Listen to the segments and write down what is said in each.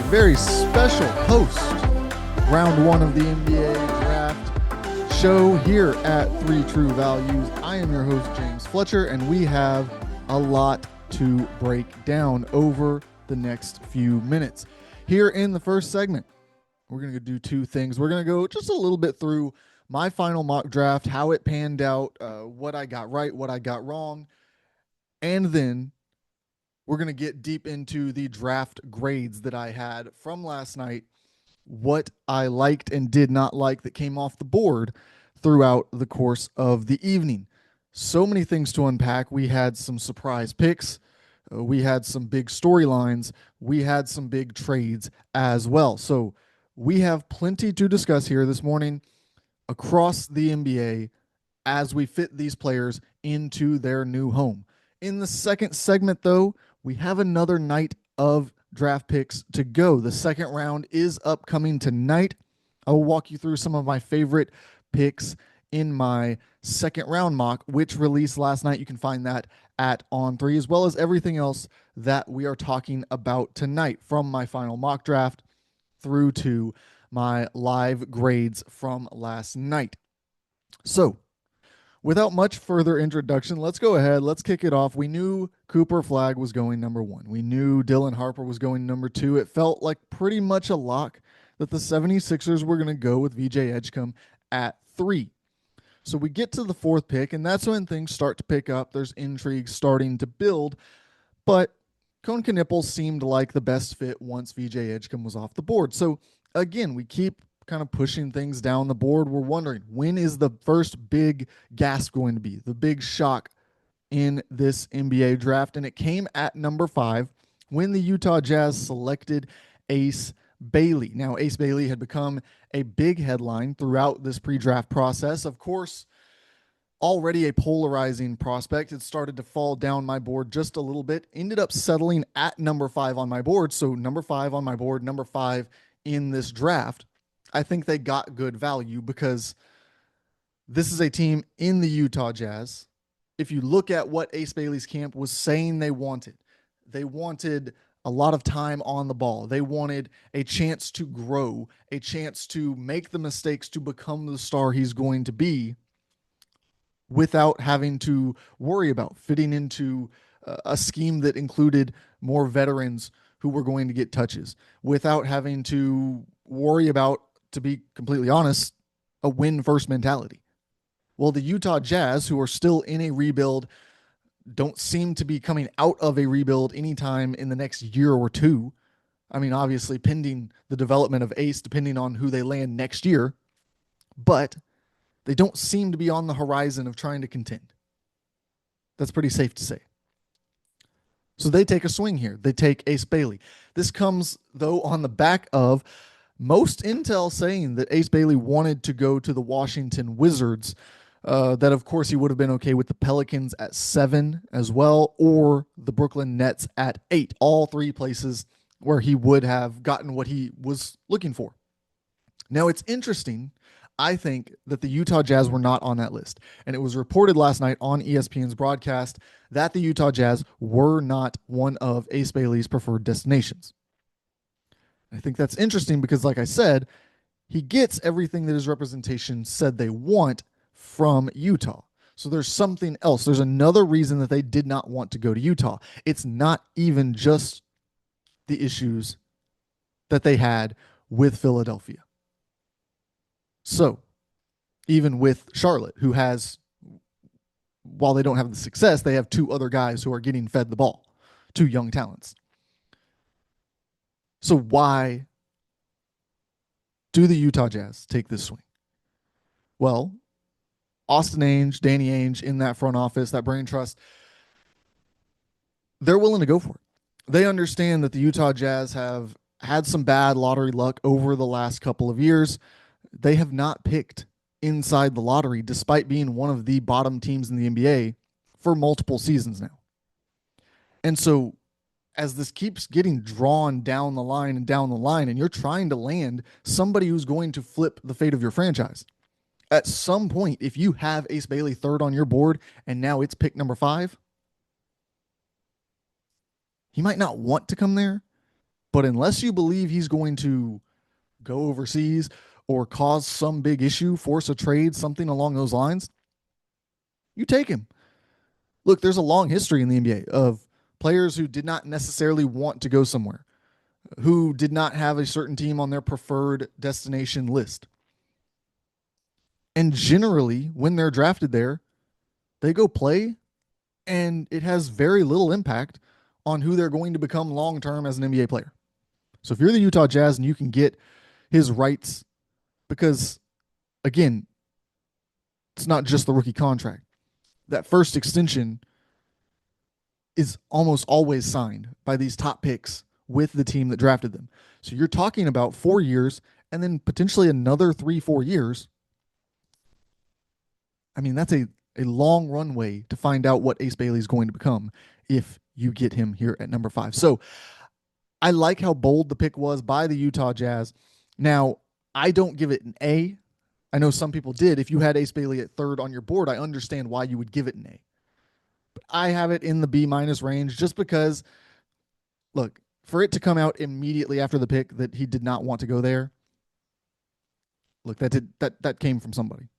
very special post round one of the NBA draft show here at Three True Values. I am your host, James Fletcher, and we have a lot to break down over the next few minutes. Here in the first segment, we're going to do two things. We're going to go just a little bit through my final mock draft, how it panned out, what I got right, what I got wrong, and then we're going to get deep into the draft grades that I had from last night, what I liked and did not like that came off the board throughout the course of the evening. So many things to unpack. We had some surprise picks. We had some big storylines. We had some big trades as well. So we have plenty to discuss here this morning across the NBA as we fit these players into their new home. In the second segment, though, we have another night of draft picks to go. The second round is upcoming tonight. I will walk you through some of my favorite picks in my second round mock, which released last night. You can find that at On3, as well as everything else that we are talking about tonight, from my final mock draft through to my live grades from last night. So, without much further introduction, let's go ahead. Let's kick it off. We knew Cooper Flagg was going number one. We knew Dylan Harper was going number two. It felt like pretty much a lock that the 76ers were going to go with VJ Edgecombe at 3. So we get to the fourth pick, and that's when things start to pick up. There's intrigue starting to build, but Cone Knippel seemed like the best fit once VJ Edgecombe was off the board. So again, we keep kind of pushing things down the board. We're wondering, when is the first big gasp going to be, the big shock in this NBA draft? And it came at number 5 when the Utah Jazz selected Ace Bailey. Now, Ace Bailey had become a big headline throughout this pre-draft process. Of course, already a polarizing prospect. It started to fall down my board just a little bit, ended up settling at number 5 on my board. So number 5 on my board, number 5 in this draft. I think they got good value because this is a team in the Utah Jazz. If you look at what Ace Bailey's camp was saying they wanted a lot of time on the ball. They wanted a chance to grow, a chance to make the mistakes to become the star he's going to be without having to worry about fitting into a scheme that included more veterans who were going to get touches, without having to worry about, to be completely honest, a win-first mentality. Well, the Utah Jazz, who are still in a rebuild, don't seem to be coming out of a rebuild anytime in the next year or two. I mean, obviously, pending the development of Ace, depending on who they land next year. But they don't seem to be on the horizon of trying to contend. That's pretty safe to say. So they take a swing here. They take Ace Bailey. This comes, though, on the back of most intel saying that Ace Bailey wanted to go to the Washington Wizards, that of course he would have been okay with the Pelicans at 7 as well, or the Brooklyn Nets at 8, all three places where he would have gotten what he was looking for. Now it's interesting, I think, that the Utah Jazz were not on that list. And it was reported last night on ESPN's broadcast that the Utah Jazz were not one of Ace Bailey's preferred destinations. I think that's interesting because, like I said, he gets everything that his representation said they want from Utah. So there's something else. There's another reason that they did not want to go to Utah. It's not even just the issues that they had with Philadelphia. So even with Charlotte, who has, while they don't have the success, they have 2 other guys who are getting fed the ball, 2 young talents. So why do the Utah Jazz take this swing? Well, Austin Ainge, Danny Ainge in that front office, that brain trust, they're willing to go for it. They understand that the Utah Jazz have had some bad lottery luck over the last couple of years. They have not picked inside the lottery, despite being one of the bottom teams in the NBA for multiple seasons now. And so as this keeps getting drawn down the line, and you're trying to land somebody who's going to flip the fate of your franchise, at some point, if you have Ace Bailey 3rd on your board and now it's pick number 5, he might not want to come there, But unless you believe he's going to go overseas or cause some big issue, force a trade, something along those lines, you take him. Look, there's a long history in the NBA of players who did not necessarily want to go somewhere, who did not have a certain team on their preferred destination list. And generally, when they're drafted there, they go play, and it has very little impact on who they're going to become long term as an NBA player. So if you're the Utah Jazz and you can get his rights, because again, it's not just the rookie contract. That first extension is almost always signed by these top picks with the team that drafted them. So you're talking about 4 years and then potentially another 3, 4 years. I mean, that's a long runway to find out what Ace Bailey is going to become if you get him here at number 5. So I like how bold the pick was by the Utah Jazz. Now, I don't give it an A. I know some people did. If you had Ace Bailey at 3rd on your board, I understand why you would give it an A. But I have it in the B- range just because, look, for it to come out immediately after the pick that he did not want to go there, look, that came from somebody,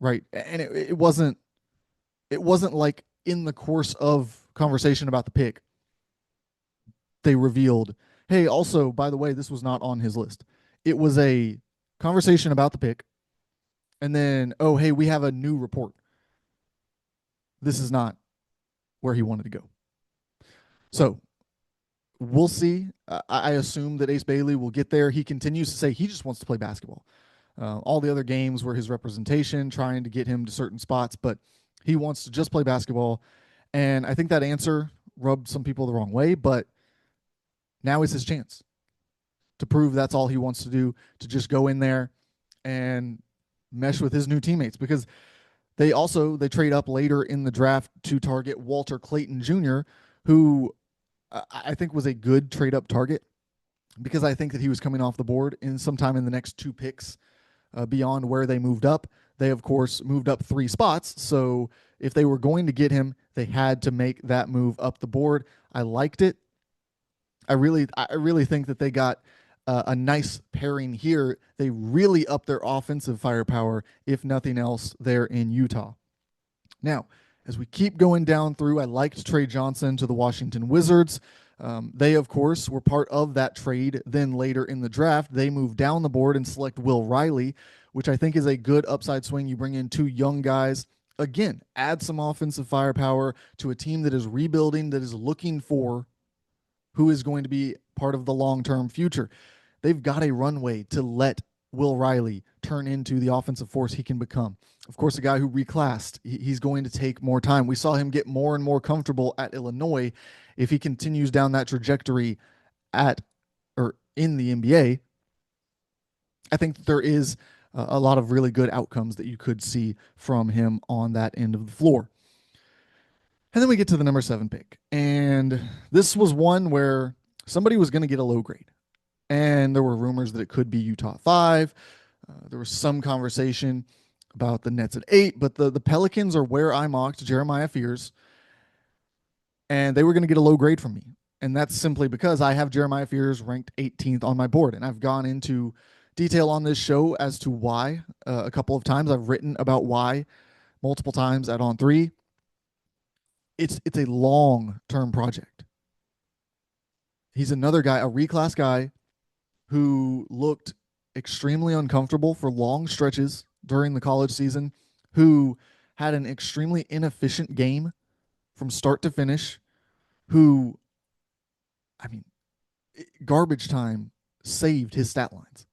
right? And it wasn't like in the course of conversation about the pick they revealed, hey, also, by the way, this was not on his list. It was a conversation about the pick, and then, oh, hey, we have a new report. This is not where he wanted to go. So we'll see. I assume that Ace Bailey will get there. He continues to say he just wants to play basketball. All the other games were his representation, trying to get him to certain spots, but he wants to just play basketball. And I think that answer rubbed some people the wrong way, but now is his chance to prove that's all he wants to do, to just go in there and mesh with his new teammates, because they trade up later in the draft to target Walter Clayton Jr., who I think was a good trade up target, because I think that he was coming off the board in sometime in the next 2 picks beyond where they moved up. They, of course, moved up 3 spots. So if they were going to get him, they had to make that move up the board. I liked it. I really think that they got a nice pairing here. They really upped their offensive firepower, if nothing else, there in Utah. Now, as we keep going down through, I liked Trey Johnson to the Washington Wizards. They, of course, were part of that trade. Then later in the draft, they move down the board and select Will Riley, which I think is a good upside swing. You bring in 2 young guys. Again, add some offensive firepower to a team that is rebuilding, that is looking for who is going to be part of the long-term future. They've got a runway to let Will Riley turn into the offensive force he can become. Of course, a guy who reclassed, he's going to take more time. We saw him get more and more comfortable at Illinois. If he continues down that trajectory at or in the NBA, I think that there is a lot of really good outcomes that you could see from him on that end of the floor. And then we get to the number 7 pick. And this was one where somebody was going to get a low grade. And there were rumors that it could be Utah 5. There was some conversation about the Nets at 8, but the Pelicans are where I mocked Jeremiah Fears, and they were going to get a low grade from me. And that's simply because I have Jeremiah Fears ranked 18th on my board, and I've gone into detail on this show as to why a couple of times. I've written about why multiple times at On 3. It's a long-term project. He's another guy, a reclass guy, who looked extremely uncomfortable for long stretches during the college season, who had an extremely inefficient game from start to finish, who, I mean, garbage time saved his stat lines.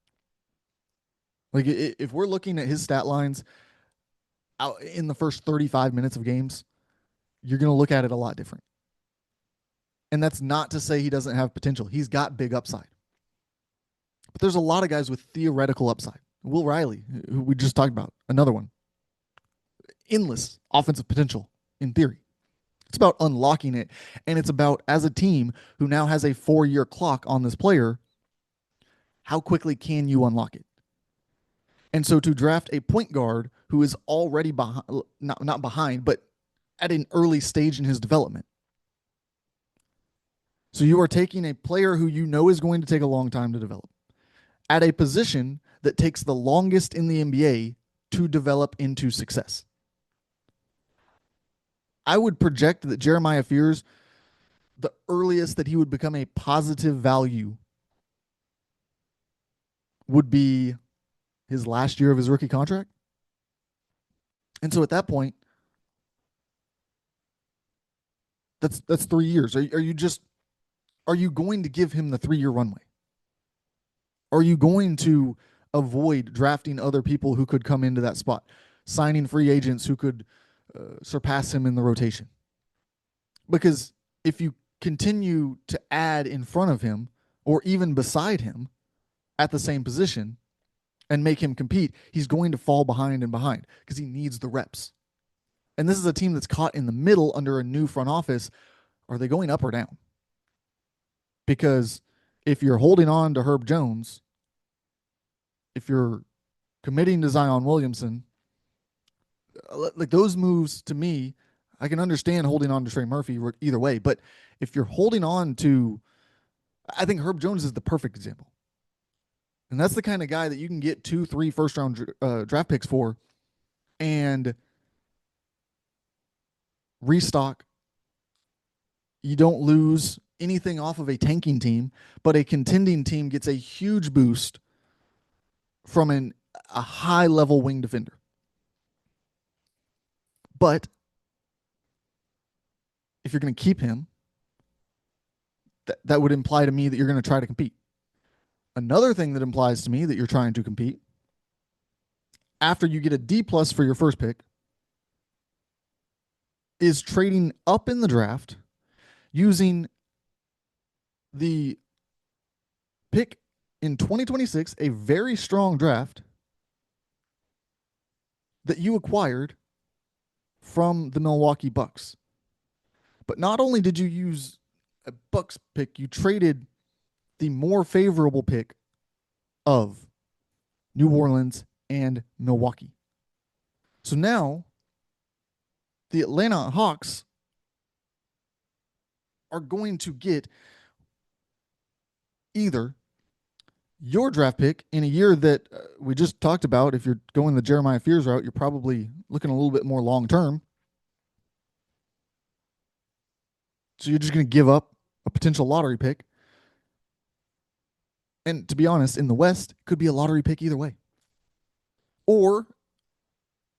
Like, if we're looking at his stat lines out in the first 35 minutes of games, you're going to look at it a lot different. And that's not to say he doesn't have potential. He's got big upside. But there's a lot of guys with theoretical upside. Will Riley, who we just talked about, another one. Endless offensive potential in theory. It's about unlocking it, and it's about, as a team who now has a 4-year clock on this player, how quickly can you unlock it? And so to draft a point guard who is already behind, not behind, but at an early stage in his development, So you are taking a player who you know is going to take a long time to develop at a position that takes the longest in the NBA to develop into success. I would project that Jeremiah Fears, the earliest that he would become a positive value would be his last year of his rookie contract. And so at that point, that's 3 years. Are you going to give him the 3 year runway? Are you going to avoid drafting other people who could come into that spot, signing free agents who could surpass him in the rotation? Because if you continue to add in front of him or even beside him at the same position and make him compete, he's going to fall behind and behind because he needs the reps. And this is a team that's caught in the middle under a new front office. Are they going up or down? Because if you're holding on to Herb Jones, if you're committing to Zion Williamson, like those moves to me, I can understand holding on to Trey Murphy either way. But if you're holding on to, I think Herb Jones is the perfect example. And that's the kind of guy that you can get 2, 3 first round draft picks for and restock. You don't lose anything off of a tanking team, but a contending team gets a huge boost from a high level wing defender. But if you're going to keep him, that would imply to me that you're going to try to compete. Another thing that implies to me that you're trying to compete, after you get a D plus for your first pick, is trading up in the draft using the pick in 2026, a very strong draft that you acquired from the Milwaukee Bucks. But not only did you use a Bucks pick, you traded the more favorable pick of New Orleans and Milwaukee. So now the Atlanta Hawks are going to get either your draft pick in a year that we just talked about. If you're going the Jeremiah Fears route, you're probably looking a little bit more long term. So you're just going to give up a potential lottery pick. And to be honest, in the West, it could be a lottery pick either way. Or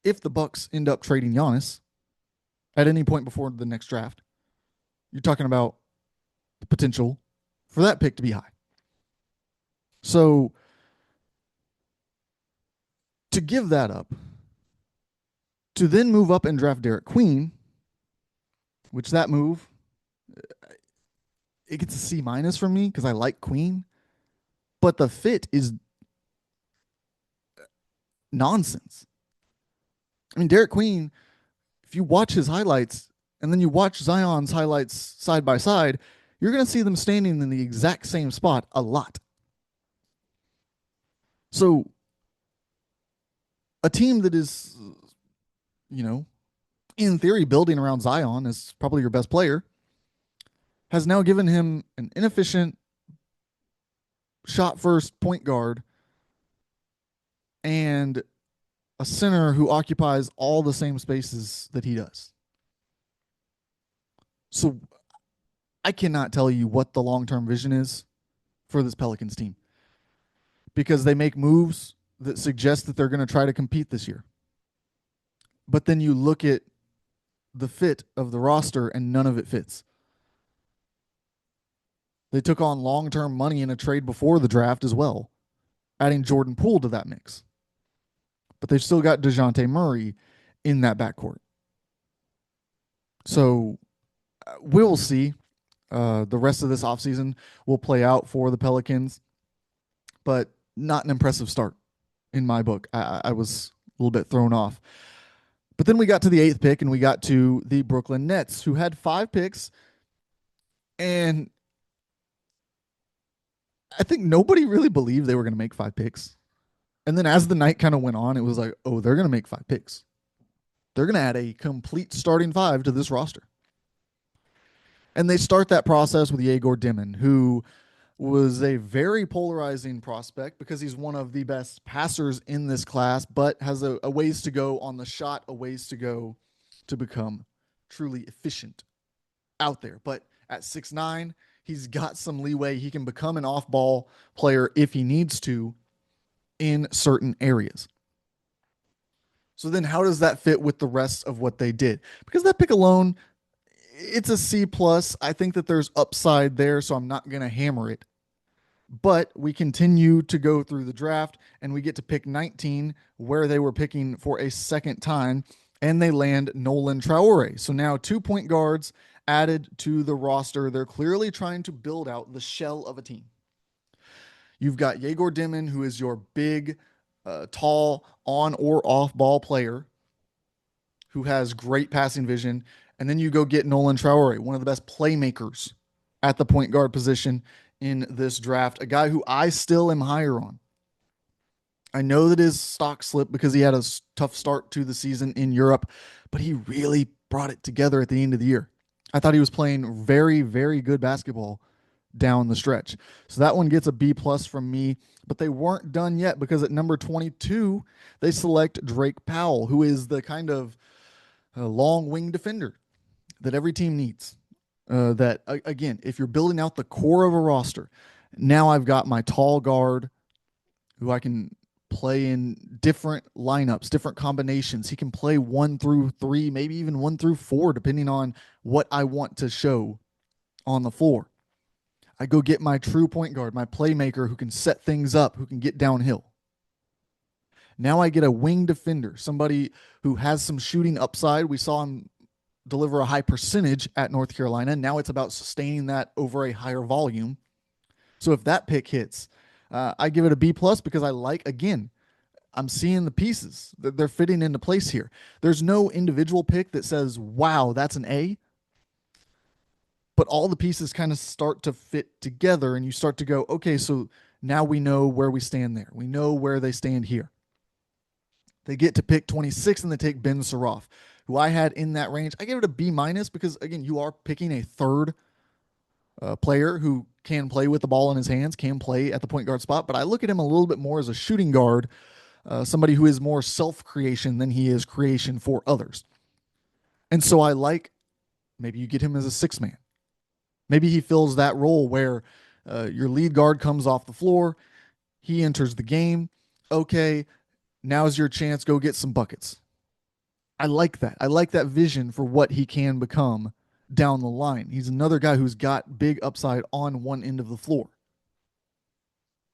if the Bucks end up trading Giannis at any point before the next draft, you're talking about the potential for that pick to be high. So to give that up, to then move up and draft Derek Queen, which that move, it gets a C minus from me because I like Queen, but the fit is nonsense. I mean, Derek Queen, if you watch his highlights and then you watch Zion's highlights side by side, you're going to see them standing in the exact same spot a lot. So a team that is, in theory, building around Zion as probably your best player, has now given him an inefficient shot first point guard and a center who occupies all the same spaces that he does. So I cannot tell you what the long-term vision is for this Pelicans team because they make moves that suggest that they're going to try to compete this year. But then you look at the fit of the roster and none of it fits. They took on long-term money in a trade before the draft as well, adding Jordan Poole to that mix. But they've still got DeJounte Murray in that backcourt. So we'll see. The rest of this offseason will play out for the Pelicans, but not an impressive start in my book. I was a little bit thrown off. But then we got to the 8th pick and we got to the Brooklyn Nets, who had 5 picks. And I think nobody really believed they were going to make 5 picks. And then as the night kind of went on, it was like, oh, they're going to make 5 picks. They're going to add a complete starting 5 to this roster. And they start that process with Yegor Dimon, who was a very polarizing prospect because he's one of the best passers in this class, but has a ways to go on the shot, a ways to go to become truly efficient out there. But at 6'9", he's got some leeway. He can become an off ball player if he needs to in certain areas. So then how does that fit with the rest of what they did? Because that pick alone, it's a C plus. I think that there's upside there, so I'm not going to hammer it. But we continue to go through the draft and we get to pick 19, where they were picking for a second time, and they land Nolan Traore. So now 2 point guards added to the roster. They're clearly trying to build out the shell of a team. You've got Yegor Dimon, who is your big, tall, on or off ball player who has great passing vision. And then you go get Nolan Traore, one of the best playmakers at the point guard position in this draft, a guy who I still am higher on. I know that his stock slipped because he had a tough start to the season in Europe, but he really brought it together at the end of the year. I thought he was playing very, very good basketball down the stretch. So that one gets a B plus from me, but they weren't done yet because at number 22, they select Drake Powell, who is the kind of long wing defender that every team needs. That again, if you're building out the core of a roster, now I've got my tall guard who I can play in different lineups, different combinations. He can play 1 through 3, maybe even 1 through 4, depending on what I want to show on the floor. I go get my true point guard, my playmaker who can set things up, who can get downhill. Now I get a wing defender, somebody who has some shooting upside. We saw him deliver a high percentage at North Carolina. Now it's about sustaining that over a higher volume. So if that pick hits, I give it a B plus because I like, again, I'm seeing the pieces that they're fitting into place here. There's no individual pick that says, wow, that's an A. But all the pieces kind of start to fit together and you start to go, okay, so now we know where we stand there. We know where they stand here. They get to pick 26 and they take Ben Saroff, who I had in that range. I give it a B minus because, again, you are picking a third player who can play with the ball in his hands, can play at the point guard spot. But I look at him a little bit more as a shooting guard, somebody who is more self-creation than he is creation for others. And so I like, maybe you get him as a 6-man. Maybe he fills that role where your lead guard comes off the floor. He enters the game. Okay, now's your chance. Go get some buckets. I like that. I like that vision for what he can become down the line. He's another guy who's got big upside on one end of the floor.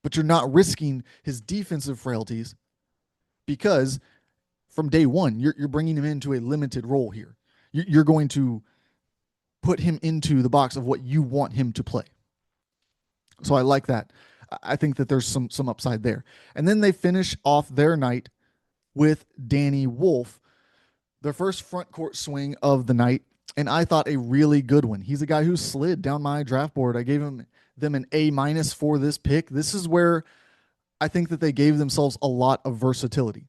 But you're not risking his defensive frailties because from day one, you're bringing him into a limited role here. You're going to put him into the box of what you want him to play. So I like that. I think that there's some upside there. And then they finish off their night with Danny Wolf, their first front court swing of the night, and I thought a really good one. He's a guy who slid down my draft board. I gave them an A minus for this pick. This is where I think that they gave themselves a lot of versatility.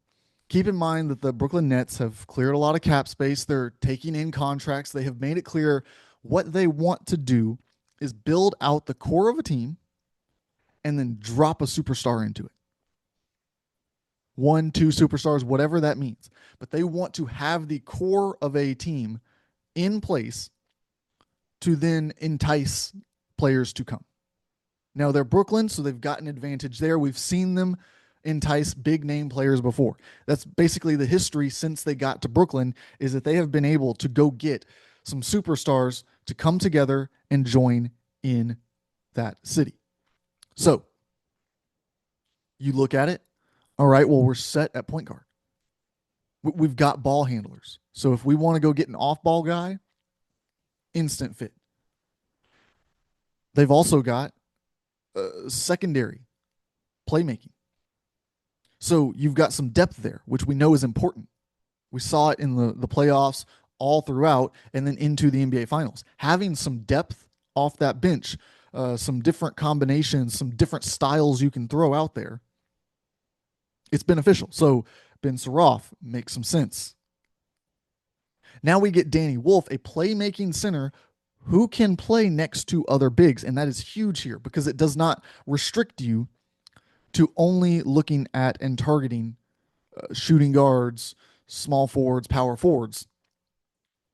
Keep in mind that the Brooklyn Nets have cleared a lot of cap space. They're taking in contracts. They have made it clear what they want to do is build out the core of a team and then drop a superstar into it. 1, 2 superstars, whatever that means. But they want to have the core of a team in place to then entice players to come. Now they're Brooklyn, so they've got an advantage there. We've seen them entice big name players before. That's basically the history since they got to Brooklyn, is that they have been able to go get some superstars to come together and join in that city. So you look at it. All right, well, we're set at point guard. We've got ball handlers. So if we want to go get an off-ball guy, instant fit. They've also got secondary playmaking. So you've got some depth there, which we know is important. We saw it in the playoffs all throughout and then into the NBA Finals. Having some depth off that bench, some different combinations, some different styles you can throw out there, it's beneficial. So Ben Saroff makes some sense. Now we get Danny Wolf, a playmaking center who can play next to other bigs. And that is huge here because it does not restrict you to only looking at and targeting shooting guards, small forwards, power forwards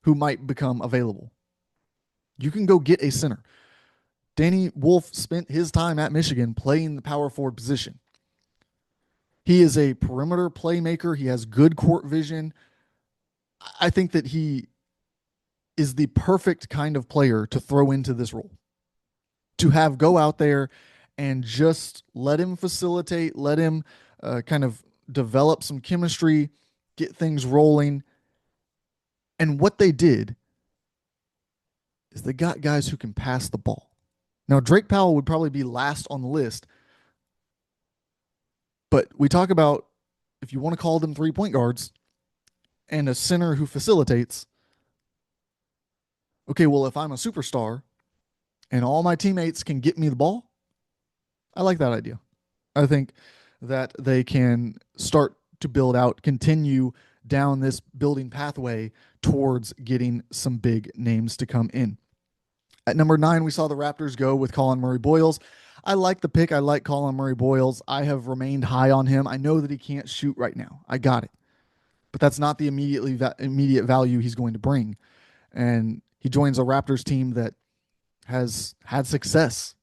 who might become available. You can go get a center. Danny Wolf spent his time at Michigan playing the power forward position. He is a perimeter playmaker. He has good court vision. I think that he is the perfect kind of player to throw into this role. To have go out there and just let him facilitate, let him kind of develop some chemistry, get things rolling. And what they did is they got guys who can pass the ball. Now, Drake Powell would probably be last on the list, but we talk about if you want to call them 3-point guards and a center who facilitates. Okay, well, if I'm a superstar and all my teammates can get me the ball, I like that idea. I think that they can start to build out, continue down this building pathway towards getting some big names to come in. At number 9, we saw the Raptors go with Colin Murray-Boyles. I like the pick. I like Colin Murray-Boyles. I have remained high on him. I know that he can't shoot right now. I got it. But that's not the immediate value he's going to bring. And he joins a Raptors team that has had success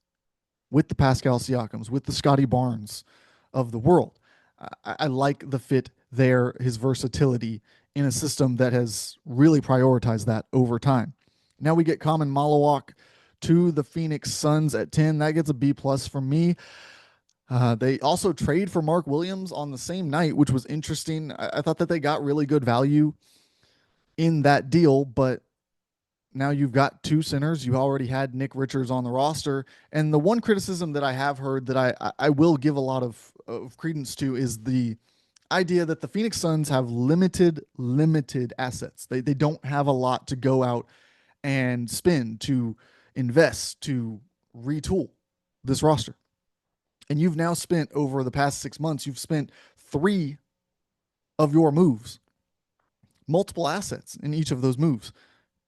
with the Pascal Siakams, with the Scotty Barnes of the world. I like the fit there, his versatility in a system that has really prioritized that over time. Now we get Common Malawak to the Phoenix Suns at 10. That gets a B+ from me. They also trade for Mark Williams on the same night, which was interesting. I thought that they got really good value in that deal, but now you've got two centers. You already had Nick Richards on the roster. And the one criticism that I have heard that I will give a lot of credence to is the idea that the Phoenix Suns have limited assets. They don't have a lot to go out and spend, to invest, to retool this roster. And you've now spent, over the past 6 months, you've spent 3 of your moves, multiple assets in each of those moves,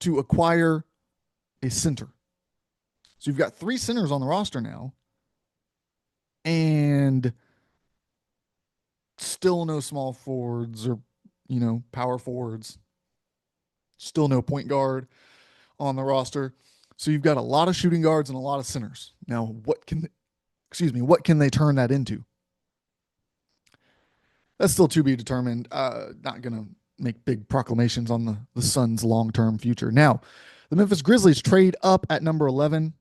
to acquire a center. So you've got 3 centers on the roster now, and still no small forwards or, power forwards. Still no point guard on the roster. So you've got a lot of shooting guards and a lot of centers. Now, what can they turn that into? That's still to be determined. Not going to make big proclamations on the Suns' long-term future. Now, the Memphis Grizzlies trade up at number 11,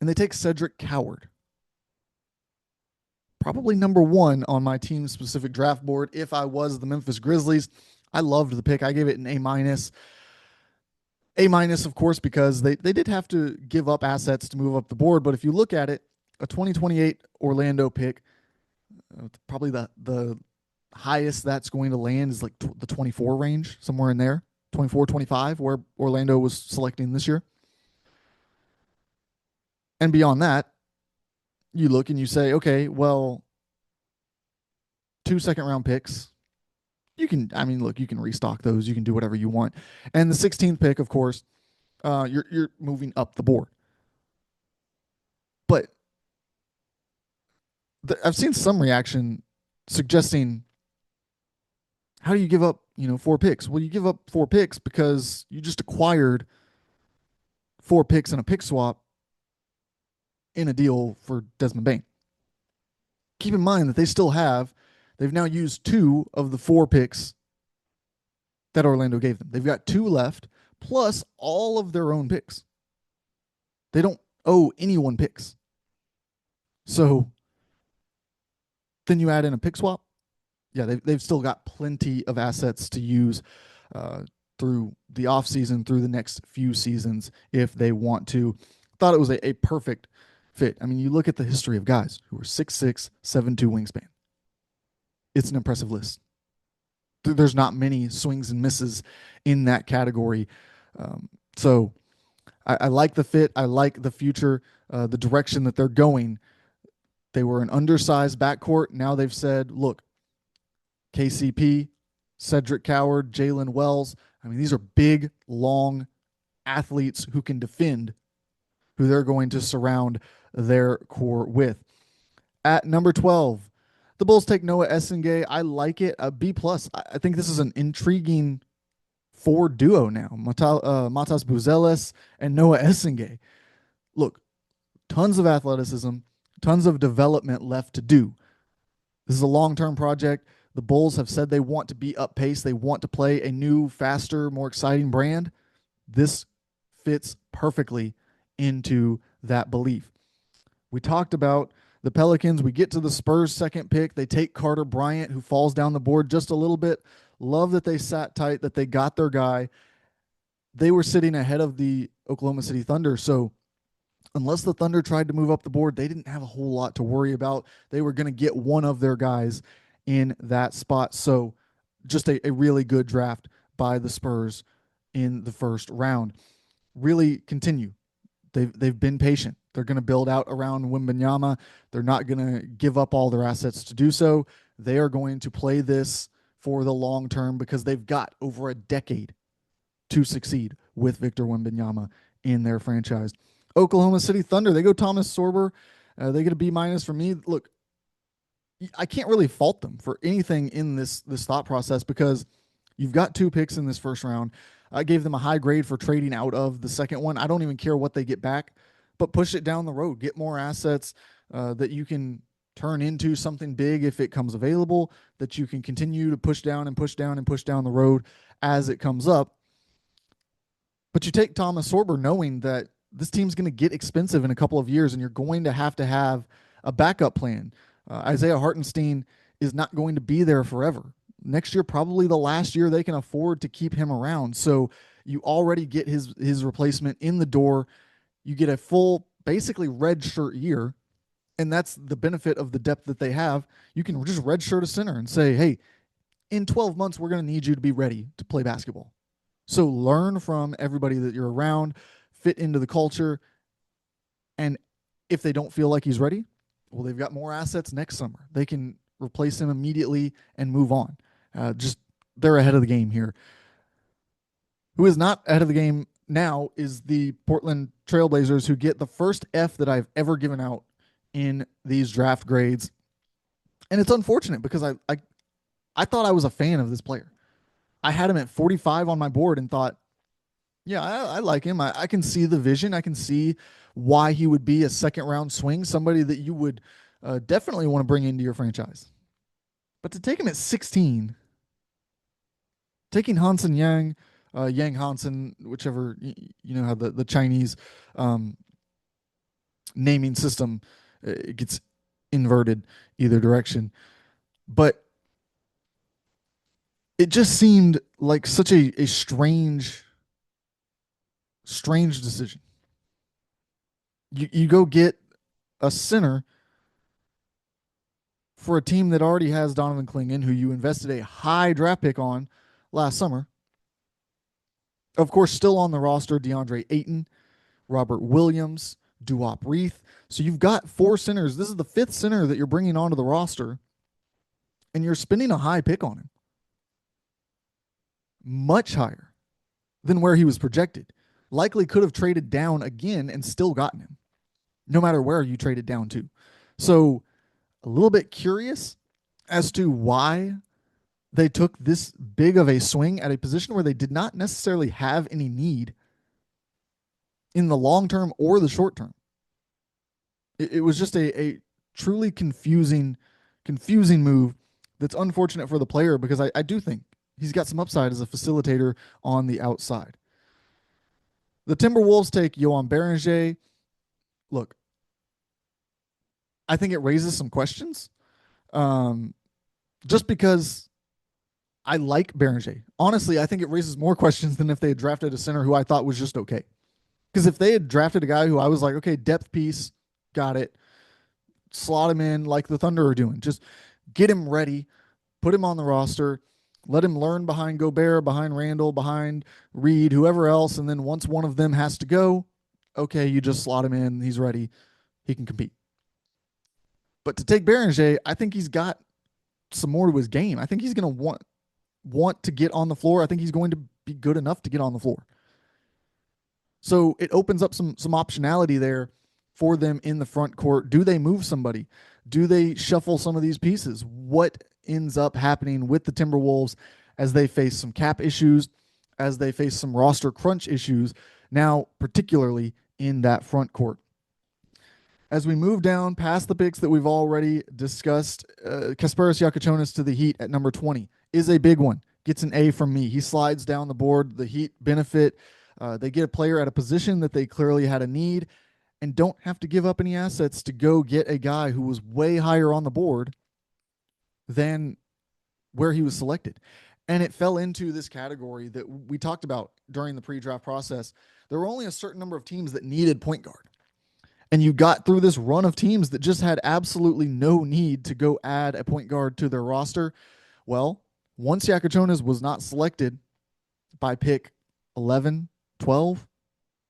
and they take Cedric Coward. Probably number 1 on my team-specific draft board if I was the Memphis Grizzlies. I loved the pick. I gave it an A-. A-, of course, because they did have to give up assets to move up the board. But if you look at it, a 2028 Orlando pick, probably the highest that's going to land is like the 24 range, somewhere in there, 24, 25, where Orlando was selecting this year. And beyond that, you look and you say, okay, well, 2 second-round picks. You can restock those. You can do whatever you want. And the 16th pick, of course, you're moving up the board. But I've seen some reaction suggesting, how do you give up, 4 picks? Well, you give up 4 picks because you just acquired 4 picks in a pick swap in a deal for Desmond Bane. Keep in mind that they've now used 2 of the 4 picks that Orlando gave them. They've got 2 left, plus all of their own picks. They don't owe anyone picks. So then you add in a pick swap. Yeah, they've still got plenty of assets to use through the offseason, through the next few seasons if they want to. Thought it was a perfect fit. I mean, you look at the history of guys who are 6'6", 7'2" wingspan. It's an impressive list. There's not many swings and misses in that category. So I like the fit. I like the future, the direction that they're going. They were an undersized backcourt. Now they've said, look, KCP, Cedric Coward, Jalen Wells. I mean, these are big, long athletes who can defend, who they're going to surround their core with. At number 12, the Bulls take Noah Essengay. I like it. A B plus. I think this is an intriguing forward duo now. Matas Buzelis and Noah Essengay. Look, tons of athleticism, tons of development left to do. This is a long-term project. The Bulls have said they want to be up pace. They want to play a new, faster, more exciting brand. This fits perfectly into that belief. We talked about the Pelicans. We get to the Spurs' second pick. They take Carter Bryant, who falls down the board just a little bit. Love that they sat tight, that they got their guy. They were sitting ahead of the Oklahoma City Thunder, so unless the Thunder tried to move up the board, they didn't have a whole lot to worry about. They were going to get one of their guys in that spot. So just a really good draft by the Spurs in the first round. Really continue. They've been patient. They're going to build out around Wembanyama. They're not going to give up all their assets to do so. They are going to play this for the long term because they've got over a decade to succeed with Victor Wembanyama in their franchise. Oklahoma City Thunder, they go Thomas Sorber. They get a B minus for me. Look, I can't really fault them for anything in this thought process because you've got 2 picks in this first round. I gave them a high grade for trading out of the second one. I don't even care what they get back, but push it down the road. Get more assets that you can turn into something big if it comes available, that you can continue to push down and push down and push down the road as it comes up. But you take Thomas Sorber knowing that this team's going to get expensive in a couple of years, and you're going to have a backup plan. Isaiah Hartenstein is not going to be there forever. Next year, probably the last year they can afford to keep him around. So you already get his replacement in the door. You get a full, basically redshirt year, and that's the benefit of the depth that they have. You can just redshirt a center and say, hey, in 12 months, we're going to need you to be ready to play basketball. So learn from everybody that you're around, fit into the culture, and if they don't feel like he's ready, well, they've got more assets next summer. They can replace him immediately and move on. They're ahead of the game here. Who is not ahead of the game now is the Portland Trailblazers, who get the first F that I've ever given out in these draft grades. And it's unfortunate because I thought I was a fan of this player. I had him at 45 on my board and thought, yeah, I like him. I can see the vision. I can see why he would be a second-round swing, somebody that you would definitely want to bring into your franchise. But to take him at 16, taking Hansen Yang Hansen, whichever, you know how the Chinese naming system it gets inverted either direction. But it just seemed like such a strange decision. You go get a center for a team that already has Donovan Clingan, who you invested a high draft pick on last summer. Of course, still on the roster, DeAndre Ayton, Robert Williams, Duop Reith. So you've got 4 centers. This is the 5th center that you're bringing onto the roster, and you're spending a high pick on him. Much higher than where he was projected. Likely could have traded down again and still gotten him, no matter where you traded down to. So a little bit curious as to why they took this big of a swing at a position where they did not necessarily have any need in the long term or the short term. It was just a truly confusing move that's unfortunate for the player because I do think he's got some upside as a facilitator on the outside. The Timberwolves take Yohan Beringer. Look, I think it raises some questions just because I like Beringer. Honestly, I think it raises more questions than if they had drafted a center who I thought was just okay. Because if they had drafted a guy who I was like, okay, depth piece, got it, slot him in like the Thunder are doing, just get him ready, put him on the roster, let him learn behind Gobert, behind Randall, behind Reed, whoever else, and then once one of them has to go, okay, you just slot him in, he's ready, he can compete. But to take Beringer, I think he's got some more to his game. I think he's going to want to get on the floor. I think he's going to be good enough to get on the floor. So it opens up some optionality there for them in the front court. Do they move somebody? Do they shuffle some of these pieces? What ends up happening with the Timberwolves as they face some cap issues, as they face some roster crunch issues, now, particularly in that front court? As we move down past the picks that we've already discussed, Kasparis Yakachonis to the Heat at number 20 is a big one. Gets an A from me. He slides down the board. The Heat benefit. They get a player at a position that they clearly had a need and don't have to give up any assets to go get a guy who was way higher on the board than where he was selected. And it fell into this category that we talked about during the pre-draft process. There were only a certain number of teams that needed point guard. And you got through this run of teams that just had absolutely no need to go add a point guard to their roster. Well, once Yakachonis was not selected by pick 11, 12,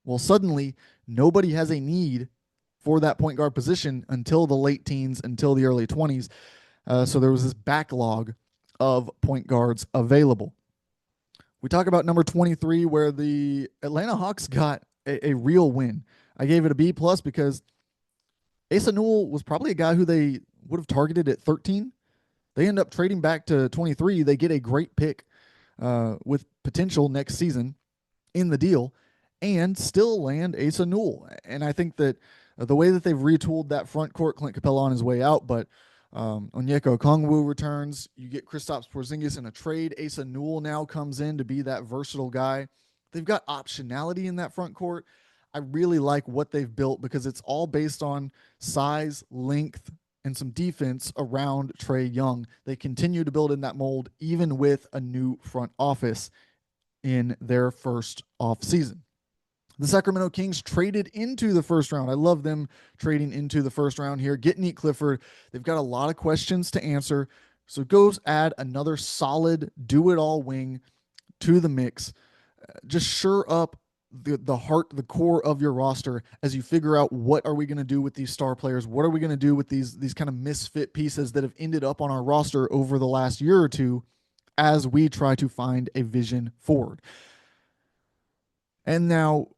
well, suddenly nobody has a need for that point guard position until the late teens, until the early 20s. So there was this backlog of point guards available. We talk about number 23, where the Atlanta Hawks got a real win. I gave it a B plus because Asa Newell was probably a guy who they would have targeted at 13. They end up trading back to 23. They get a great pick with potential next season in the deal and still land Asa Newell. And I think that the way that they've retooled that front court, Clint Capella on his way out, but Onyeka Okongwu returns. You get Kristaps Porzingis in a trade. Asa Newell now comes in to be that versatile guy. They've got optionality in that front court. I really like what they've built because it's all based on size, length, and some defense around Trae Young. They continue to build in that mold even with a new front office in their first offseason. The Sacramento Kings traded into the first round. I love them trading into the first round here. Get Neat Clifford. They've got a lot of questions to answer. So goes add another solid do-it-all wing to the mix. Just shore up the heart, the core of your roster as you figure out what are we going to do with these star players? What are we going to do with these kind of misfit pieces that have ended up on our roster over the last year or two as we try to find a vision forward? And now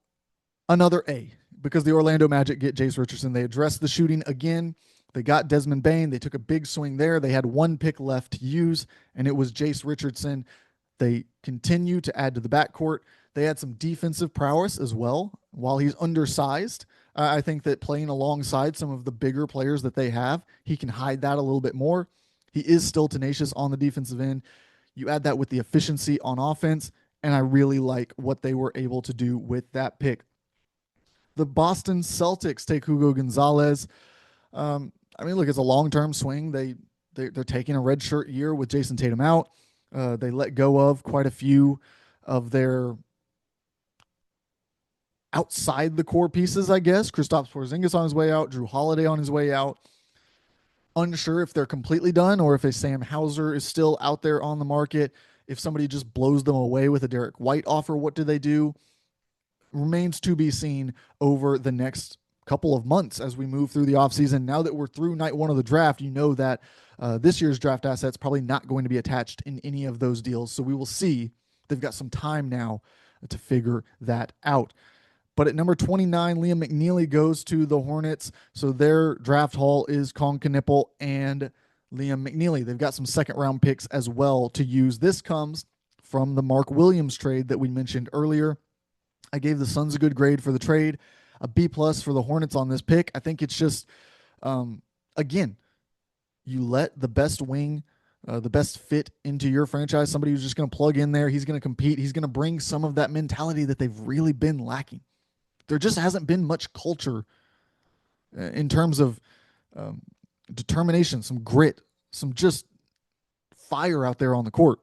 another A, because the Orlando Magic get Jace Richardson. They addressed the shooting again. They got Desmond Bane. They took a big swing there. They had one pick left to use, and it was Jace Richardson. They continue to add to the backcourt. They had some defensive prowess as well. While he's undersized, I think that playing alongside some of the bigger players that they have, he can hide that a little bit more. He is still tenacious on the defensive end. You add that with the efficiency on offense, and I really like what they were able to do with that pick. The Boston Celtics take Hugo Gonzalez. Look, it's a long-term swing. They're taking a redshirt year with Jason Tatum out. They let go of quite a few of their outside the core pieces, I guess. Kristaps Porzingis on his way out, Drew Holiday on his way out. Unsure if they're completely done or if a Sam Hauser is still out there on the market. If somebody just blows them away with a Derek White offer, what do they do? Remains to be seen over the next couple of months as we move through the offseason. Now that we're through night one of the draft, you know that this year's draft asset's probably not going to be attached in any of those deals. So we will see. They've got some time now to figure that out. But at number 29, Liam McNeely goes to the Hornets. So their draft haul is Kong Knippel and Liam McNeely. They've got some second-round picks as well to use. This comes from the Mark Williams trade that we mentioned earlier. I gave the Suns a good grade for the trade, a B+ for the Hornets on this pick. I think it's just, again, you let the best wing, the best fit into your franchise, somebody who's just going to plug in there. He's going to compete. He's going to bring some of that mentality that they've really been lacking. There just hasn't been much culture in terms of determination, some grit, some just fire out there on the court.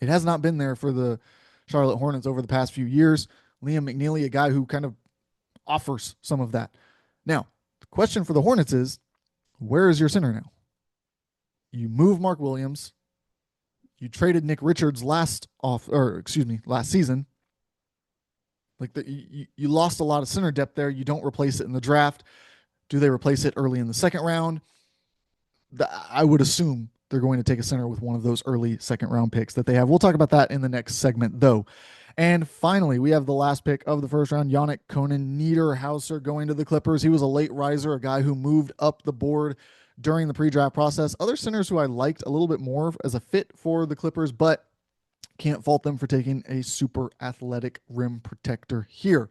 It has not been there for the Charlotte Hornets over the past few years. Liam McNeely, a guy who kind of offers some of that. Now, the question for the Hornets is, where is your center now? You move Mark Williams. You traded Nick Richards last season. You lost a lot of center depth there. You don't replace it in the draft. Do they replace it early in the second round? I would assume they're going to take a center with one of those early second round picks that they have. We'll talk about that in the next segment, though. And finally, we have the last pick of the first round, Yannick Konen Niederhauser going to the Clippers. He was a late riser, a guy who moved up the board during the pre-draft process. Other centers who I liked a little bit more as a fit for the Clippers, but can't fault them for taking a super athletic rim protector here.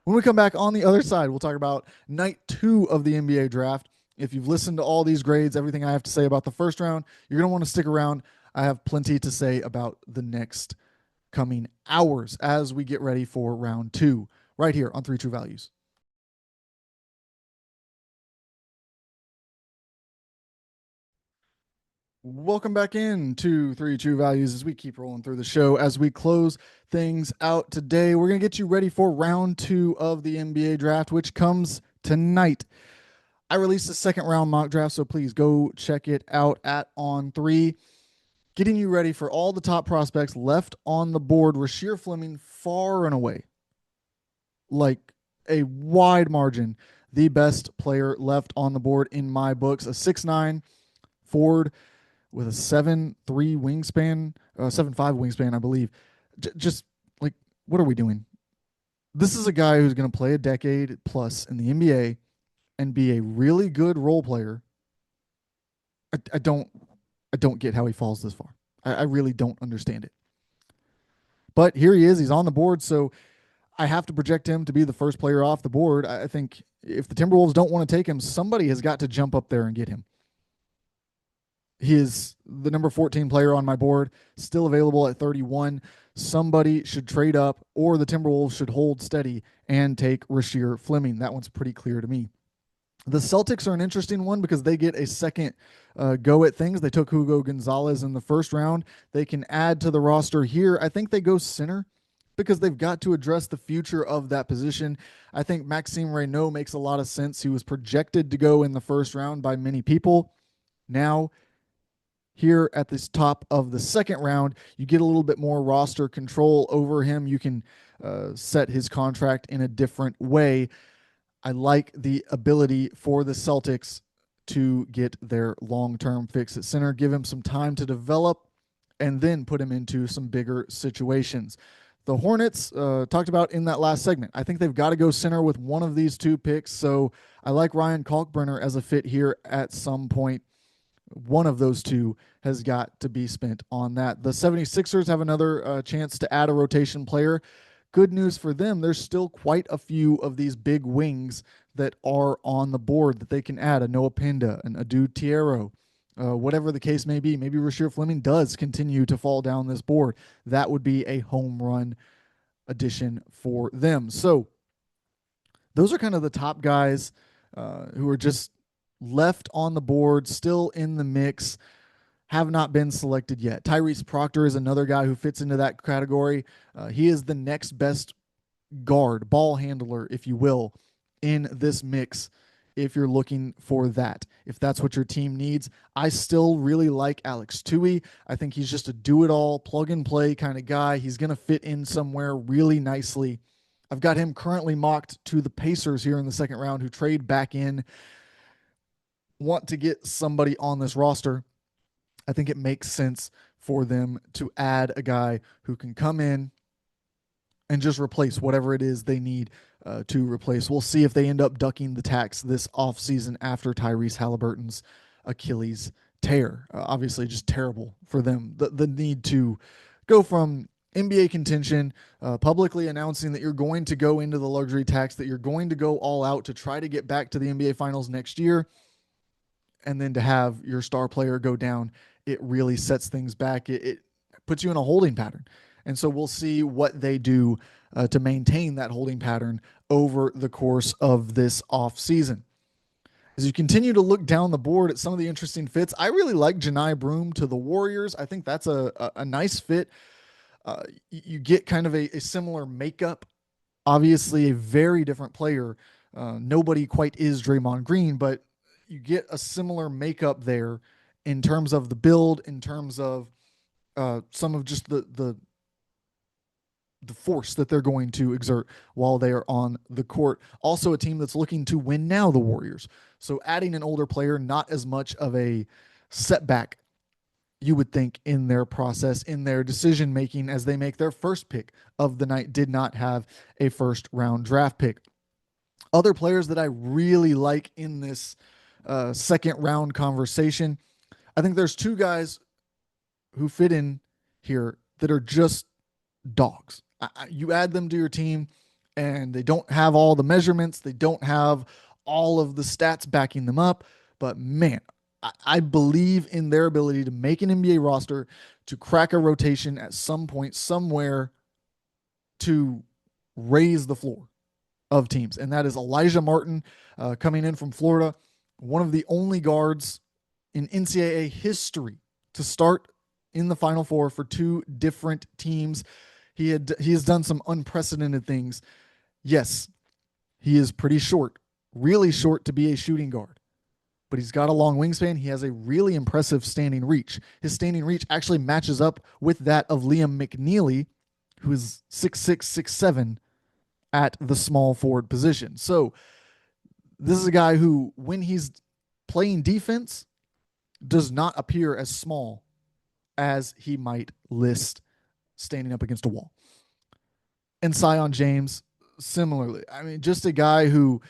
When we come back on the other side, we'll talk about night 2 of the NBA draft. If you've listened to all these grades, everything I have to say about the first round, you're going to want to stick around. I have plenty to say about the next coming hours as we get ready for round 2 right here on 3 True Values. Welcome back in to 3 True Values as we keep rolling through the show. As we close things out today, we're going to get you ready for round 2 of the NBA draft, which comes tonight. I released a second round mock draft, so please go check it out at On3. Getting you ready for all the top prospects left on the board. Rasheer Fleming, far and away, like a wide margin, the best player left on the board in my books. A 6'9" forward with a 7'3" wingspan, 7'5" wingspan, I believe. Just like, what are we doing? This is a guy who's going to play a decade plus in the NBA and be a really good role player. I don't get how he falls this far. I really don't understand it. But here he is. He's on the board, so I have to project him to be the first player off the board. I think if the Timberwolves don't want to take him, somebody has got to jump up there and get him. He is the number 14 player on my board, still available at 31. Somebody should trade up, or the Timberwolves should hold steady and take Rasheer Fleming. That one's pretty clear to me. The Celtics are an interesting one because they get a second go at things. They took Hugo Gonzalez in the first round. They can add to the roster here. I think they go center because they've got to address the future of that position. I think Maxime Reynaud makes a lot of sense. He was projected to go in the first round by many people. Now, here at this top of the second round, you get a little bit more roster control over him. You can set his contract in a different way. I like the ability for the Celtics to get their long-term fix at center, give him some time to develop, and then put him into some bigger situations. The Hornets, talked about in that last segment, I think they've got to go center with one of these two picks, so I like Ryan Kalkbrenner as a fit here at some point. One of those two has got to be spent on that. The 76ers have another chance to add a rotation player. Good news for them, there's still quite a few of these big wings that are on the board that they can add. A Noah Pinda, an Adu Tiero, whatever the case may be. Maybe Rasheer Fleming does continue to fall down this board. That would be a home run addition for them. So those are kind of the top guys who are just left on the board, still in the mix, have not been selected yet. Tyrese Proctor is another guy who fits into that category. He is the next best guard, ball handler, if you will, in this mix if you're looking for that. If that's what your team needs. I still really like Alex Tui. I think he's just a do-it-all, plug-and-play kind of guy. He's going to fit in somewhere really nicely. I've got him currently mocked to the Pacers here in the second round, who trade back in, want to get somebody on this roster. I think it makes sense for them to add a guy who can come in and just replace whatever it is they need to replace. We'll see if they end up ducking the tax this offseason after Tyrese Halliburton's Achilles tear. Obviously, just terrible for them. The need to go from NBA contention, publicly announcing that you're going to go into the luxury tax, that you're going to go all out to try to get back to the NBA Finals next year, and then to have your star player go down, it really sets things back. It puts you in a holding pattern. And so we'll see what they do to maintain that holding pattern over the course of this offseason. As you continue to look down the board at some of the interesting fits, I really like Janai Broom to the Warriors. I think that's a nice fit. You get kind of a similar makeup. Obviously, a very different player. Nobody quite is Draymond Green, but you get a similar makeup there in terms of the build, in terms of some of just the force that they're going to exert while they are on the court. Also a team that's looking to win now, the Warriors. So adding an older player, not as much of a setback you would think in their process, in their decision making as they make their first pick of the night, did not have a first round draft pick. Other players that I really like in this second round conversation, I think there's two guys who fit in here that are just dogs. You add them to your team, and they don't have all the measurements, they don't have all of the stats backing them up, but man, I believe in their ability to make an NBA roster, to crack a rotation at some point, somewhere, to raise the floor of teams. And that is Elijah Martin, coming in from Florida, one of the only guards in NCAA history to start in the Final Four for two different teams. He has done some unprecedented things. Yes, he is pretty short, really short to be a shooting guard, but he's got a long wingspan. He has a really impressive standing reach. His standing reach actually matches up with that of Liam McNeely, who is 6'6", 6'7", at the small forward position. So this is a guy who, when he's playing defense, does not appear as small as he might list standing up against a wall. And Sion James, similarly. I mean, just a guy who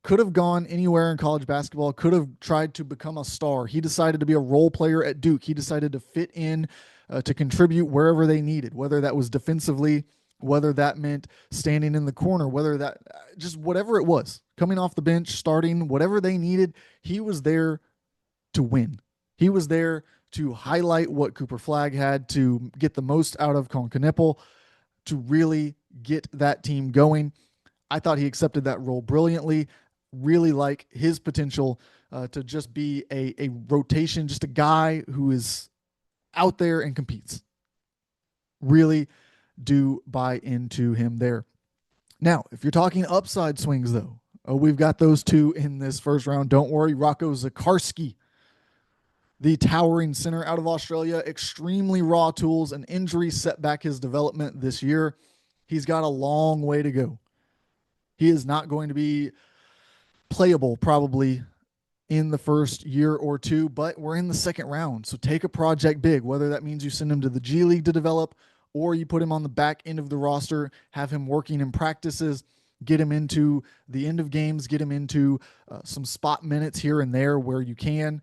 could have gone anywhere in college basketball, could have tried to become a star. He decided to be a role player at Duke. He decided to fit in, to contribute wherever they needed, whether that was defensively, whether that meant standing in the corner, whether that just whatever it was, coming off the bench, starting, whatever they needed, he was there to win. He was there to highlight what Cooper Flagg had, to get the most out of Concanipple, to really get that team going. I thought he accepted that role brilliantly. Really like his potential to just be a rotation, just a guy who is out there and competes. Really do buy into him there. Now, if you're talking upside swings, though, we've got those two in this first round. Don't worry, Rocco Zakarsky, the towering center out of Australia, extremely raw tools. An injury set back his development this year. He's got a long way to go. He is not going to be playable probably in the first year or two, but we're in the second round. So take a project big, whether that means you send him to the G League to develop or you put him on the back end of the roster, have him working in practices, get him into the end of games, get him into some spot minutes here and there where you can.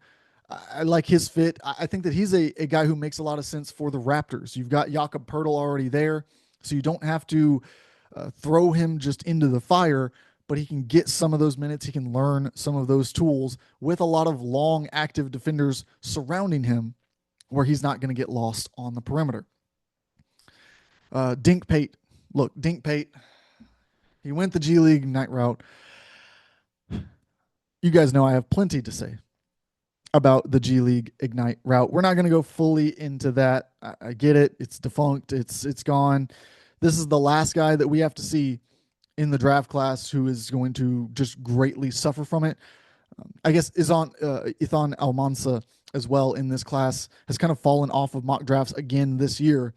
I like his fit. I think that he's a guy who makes a lot of sense for the Raptors. You've got Jakob Poeltl already there, so you don't have to throw him just into the fire, but he can get some of those minutes. He can learn some of those tools with a lot of long, active defenders surrounding him where he's not going to get lost on the perimeter. Dink Pate. Look, Dink Pate, he went the G League Ignite route. You guys know I have plenty to say about the G League Ignite route. We're not going to go fully into that. I get it. It's defunct. It's gone. This is the last guy that we have to see in the draft class who is going to just greatly suffer from it. I guess Ethan Almansa as well in this class has kind of fallen off of mock drafts again this year.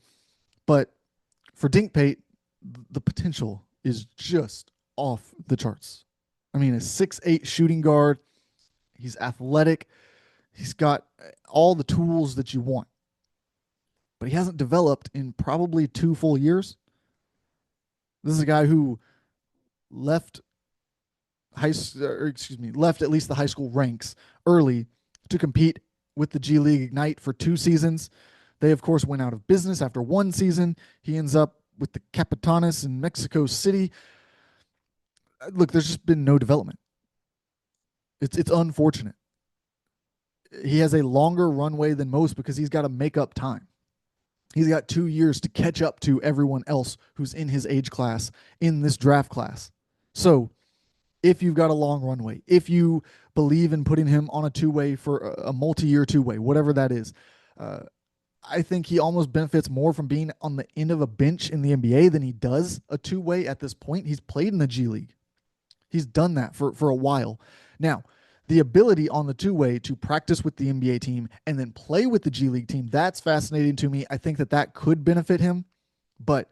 But for Dink Pate, the potential is just off the charts. I mean, a 6'8" shooting guard. He's athletic. He's got all the tools that you want. But he hasn't developed in probably 2 full years. This is a guy who left at least the high school ranks early to compete with the G League Ignite for 2 seasons. They, of course, went out of business after 1 season. He ends up with the Capitanes in Mexico City. Look, there's just been no development. It's unfortunate. He has a longer runway than most because he's got to make up time. He's got 2 years to catch up to everyone else who's in his age class in this draft class. So if you've got a long runway, if you believe in putting him on a 2-way for a multi-year 2-way, whatever that is, I think he almost benefits more from being on the end of a bench in the NBA than he does a 2-way at this point. He's played in the G League. He's done that for a while. Now, the ability on the 2-way to practice with the NBA team and then play with the G League team, that's fascinating to me. I think that could benefit him, but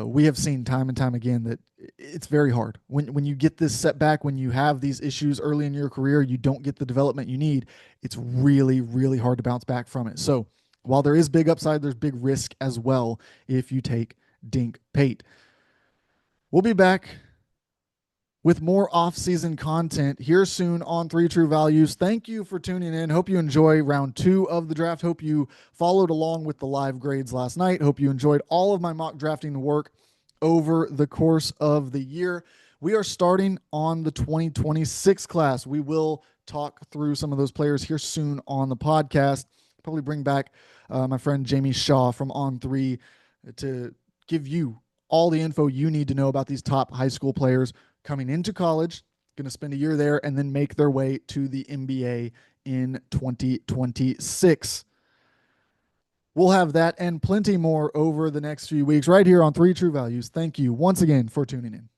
we have seen time and time again that it's very hard. When you get this setback, when you have these issues early in your career, you don't get the development you need, it's really, really hard to bounce back from it. So while there is big upside, there's big risk as well if you take Dink Pate. We'll be back with more off-season content here soon on Three True Values. Thank you for tuning in. Hope you enjoy round 2 of the draft. Hope you followed along with the live grades last night. Hope you enjoyed all of my mock drafting work over the course of the year. We are starting on the 2026 class. We will talk through some of those players here soon on the podcast. Probably bring back my friend Jamie Shaw from On3 to give you all the info you need to know about these top high school players coming into college, going to spend a year there, and then make their way to the NBA in 2026. We'll have that and plenty more over the next few weeks right here on Three True Values. Thank you once again for tuning in.